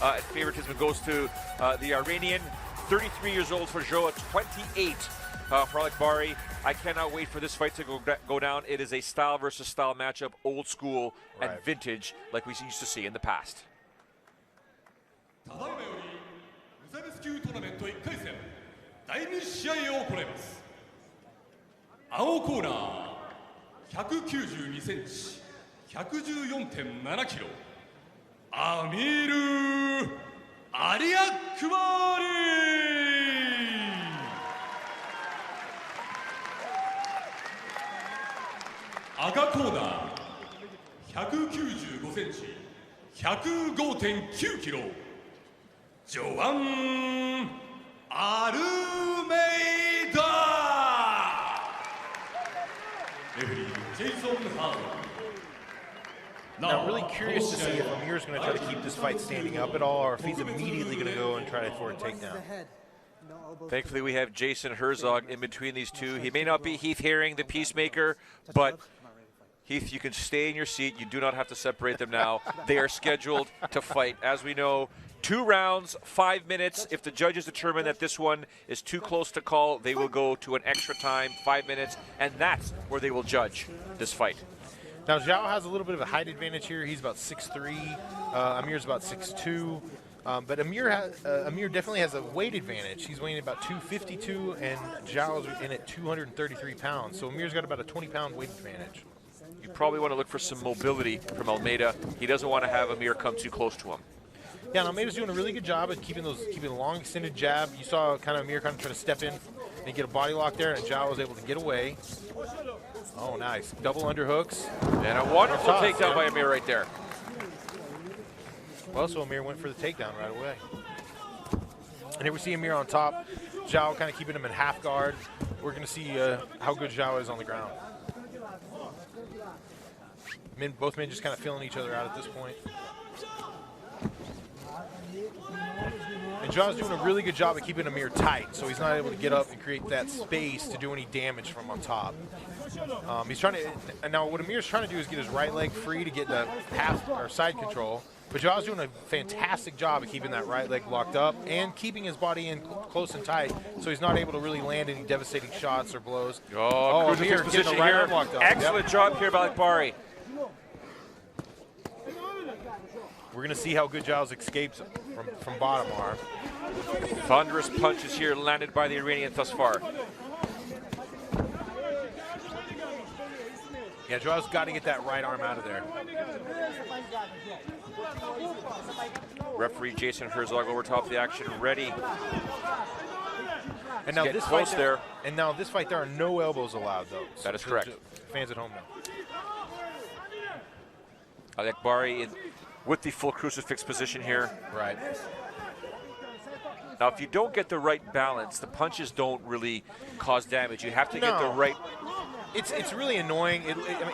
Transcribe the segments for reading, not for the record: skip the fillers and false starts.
and favoritism goes to the Iranian. 33 years old for Joao, 28 for Aliakbari. I cannot wait for this fight to go down. It is a style versus style matchup, old school and vintage, like we used to see in the past. ただいまより無差別級トーナメント1回戦第2試合を行います。青コーナー192センチ114.7キロアミール・アリアックバリ。赤コーナー195センチ105.9キロジョアン・アルメイダ。レフェリージェイソン・ハード。Now, I'm really curious to see if Amir's going to try to keep this fight standing up at all, or if he's immediately going to go and try for a takedown. Thankfully, we have Jason Herzog in between these two. He may not be Heath Herring, the peacemaker, but Heath, you can stay in your seat. You do not have to separate them now. They are scheduled to fight. As we know, 2 rounds, 5 minutes. If the judges determine that this one is too close to call, they will go to an extra time, 5 minutes, and that's where they will judge this fight. Now, Joao has a little bit of a height advantage here. He's about 6'3". Amir's about 6'2". But Amir definitely has a weight advantage. He's weighing about 252, and Joao's in at 233 pounds. So Amir's got about a 20-pound weight advantage. You probably want to look for some mobility from Almeida. He doesn't want to have Amir come too close to him. Yeah, and Almeida's doing a really good job at keeping a long extended jab. You saw Amir kind of try to step in and get a body lock there, and Joao was able to get away. Oh, nice. Double underhooks. And a wonderful takedown by Amir right there. Well, so Amir went for the takedown right away. And here we see Amir on top. Joao kind of keeping him in half guard. We're going to see how good Joao is on the ground. Both men just kind of feeling each other out at this point. And Joao's doing a really good job of keeping Amir tight, so he's not able to get up and create that space to do any damage from on top. He's trying to, and now what Amir's trying to do is get his right leg free to get the half or side control. But Joao's doing a fantastic job of keeping that right leg locked up and keeping his body in close and tight, so he's not able to really land any devastating shots or blows. Oh, Amir getting the right arm locked up. Excellent job here by Aliakbari. We're going to see how good Joao's escapes from bottom arm. Thunderous punches here landed by the Iranian thus far. Yeah, Joao's got to get that right arm out of there. Referee Jason Herzog over top of the action, ready. And now this fight there, there are no elbows allowed, though. That is correct. Fans at home now. Aliakbari with the full crucifix position here. Right. Now, if you don't get the right balance, the punches don't really cause damage. You have to get the right. It's really annoying.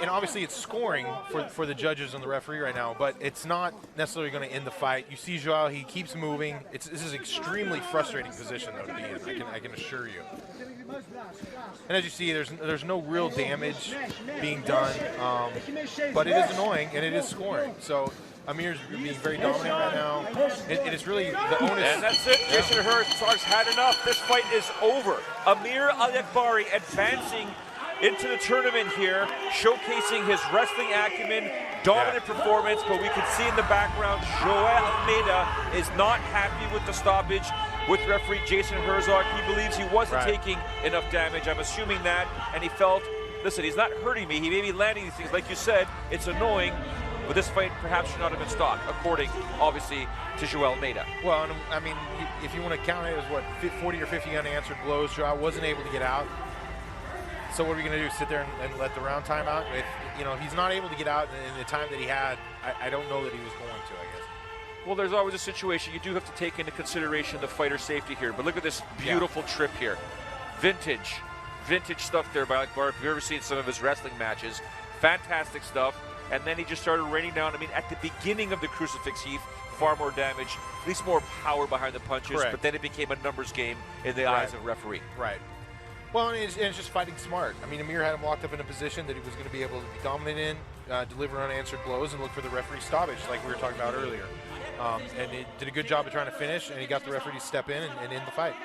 And obviously it's scoring for the judges and the referee right now, but it's not necessarily going to end the fight. You see Joao, he keeps moving. This is an extremely frustrating position, though, to be in. I can assure you. And as you see, there's no real damage being done, but it is annoying and it is scoring. So Amir's being very dominant right now. It is really the onus. And that's it. Jason Herzog's had enough. This fight is over. Amir Aliakbari advancing into the tournament here, showcasing his wrestling acumen, dominant performance, but we can see in the background, Joao Almeida is not happy with the stoppage with referee Jason Herzog. He believes he wasn't taking enough damage. I'm assuming that, and he felt, listen, he's not hurting me. He may be landing these things. Like you said, it's annoying, but this fight perhaps should not have been stopped, according, obviously, to Joao Almeida. Well, I mean, if you want to count it as, what, 40 or 50 unanswered blows, Joao wasn't able to get out. So what are we going to do, sit there and let the round time out? If he's not able to get out in the time that he had, I don't know that he was going to, I guess. Well, there's always a situation you do have to take into consideration the fighter's safety here. But look at this beautiful trip here. Vintage stuff there by Aliakbari. If you've ever seen some of his wrestling matches, fantastic stuff. And then he just started raining down. I mean, at the beginning of the crucifix, Heath, far more damage, at least more power behind the punches. Correct. But then it became a numbers game in the eyes of referee. Right. Well, and it's just fighting smart. I mean, Amir had him locked up in a position that he was going to be able to be dominant in, deliver unanswered blows, and look for the referee stoppage, like we were talking about earlier. And he did a good job of trying to finish, and he got the referee to step in and end the fight.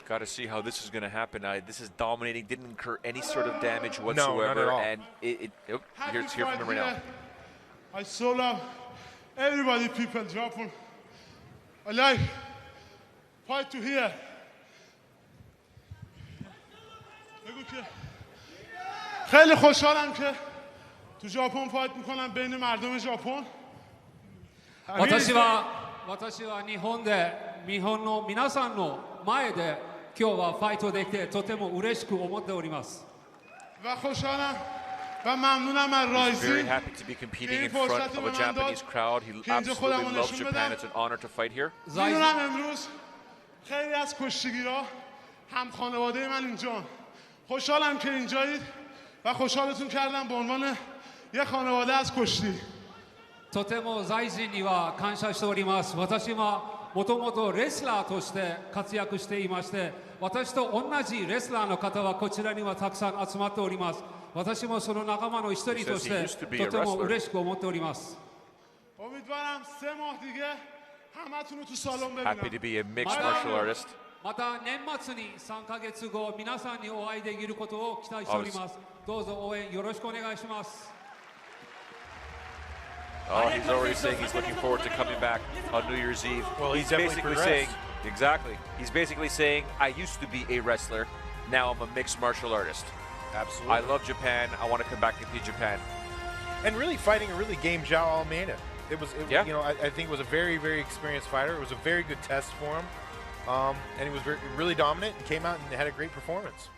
Got to see how this is going to happen. This is dominating, didn't incur any sort of damage whatsoever. No, not at all. And here's hear from him right now. I so love everybody, people, Japan. I like fight to here. خیلی خوشحالم که تو ژاپن فایت میکنم بین مردم ژاپن. 私は日本の皆さんの前で今日はファイトできてとても嬉しく思っております。و خوشحالم و ممنونم از رایزی. Very happy to be competing in front of a Japanese crowd. He absolutely loves Japan. It's an honor to fight here. میدونم امروز خیلی از کشتیگیرا هم خانواده من اینجا. خوشحالم که اینجایید و خوشحالتون کردم به عنوان یه خانواده از کشتی. とても財神には感謝しております。私はもともとレスラーとして活躍していまして、私と同じレスラーの方はこちらにはたくさん集まっております。私もその仲間の一人としてとても嬉しく思っております。امیدوارم 3 ماه دیگه همتون رو تو سالن ببینم. Happy to be a mixed martial artist. また年末に3ヶ月後皆さんにお会いできることを期待しております。どうぞ応援よろしくお願いします。 Oh, he's already saying he's looking forward to coming back on New Year's Eve. Well, he's basically saying, exactly. He's basically saying, I used to be a wrestler, now I'm a mixed martial artist. Absolutely. I love Japan. I want to come back and compete Japan. And really fighting a really game Joao Almeida. Yeah. You know, I think it was a very, very experienced fighter. It was a very good test for him. And he was really dominant and came out and had a great performance.